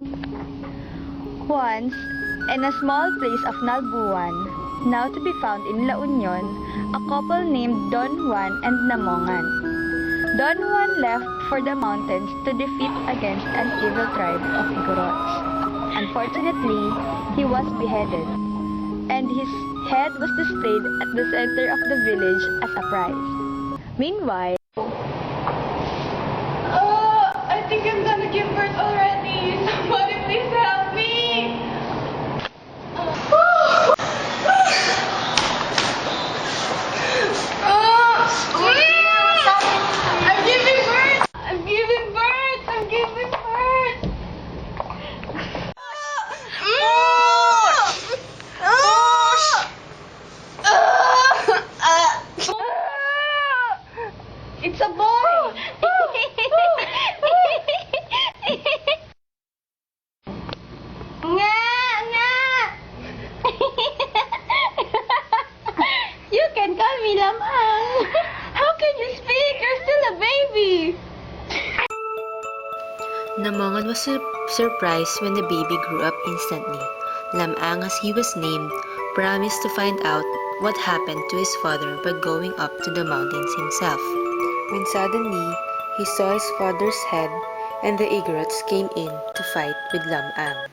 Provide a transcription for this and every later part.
Once, in a small place of Nalbuan, now to be found in La Union, a couple named Don Juan and Namongan. Don Juan left for the mountains to defeat against an evil tribe of Igorots. Unfortunately, he was beheaded, and his head was displayed at the center of the village as a prize. Meanwhile, I think I'm gonna give birth already. Somebody please help me. I'm giving birth. I'm giving birth. I'm giving birth. It's a boy. you can call me Lamang. How can you speak? You're still a baby. Namongan was surprised when the baby grew up instantly. Lamang, as he was named, promised to find out what happened to his father by going up to the mountains himself. When suddenly, he saw his father's head, and the Igorots came in to fight with Lamang.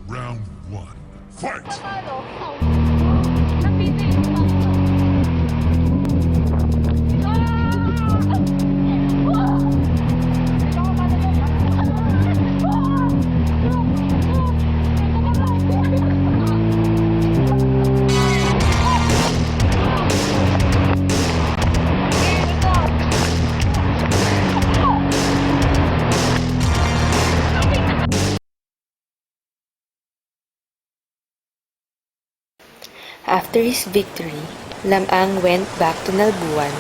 Round 1. Fight! After his victory, Lamang went back to Nalbuan.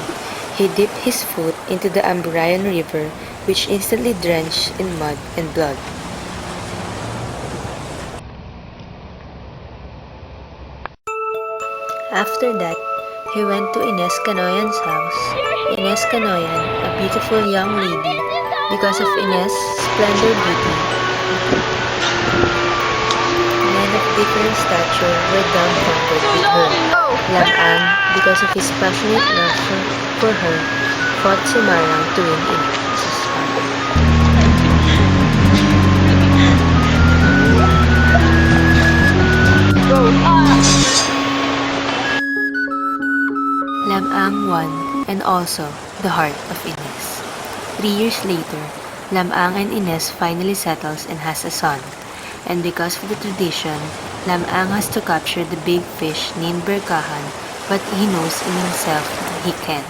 He dipped his foot into the Amburayan River, which instantly drenched in mud and blood. After that, he went to Ines Canoyan's house. Ines Canoyan, a beautiful young lady, because of Ines' splendid beauty, men of different stature were dumbfounded with her. Lamang, because of his passionate love for her, fought Sumarang to win Ines' heart. Lamang won, and also the heart of Ines. 3 years later, Lamang and Ines finally settles and has a son. And because of the tradition, Lamang has to capture the big fish named Berkahan, but he knows in himself that he can't.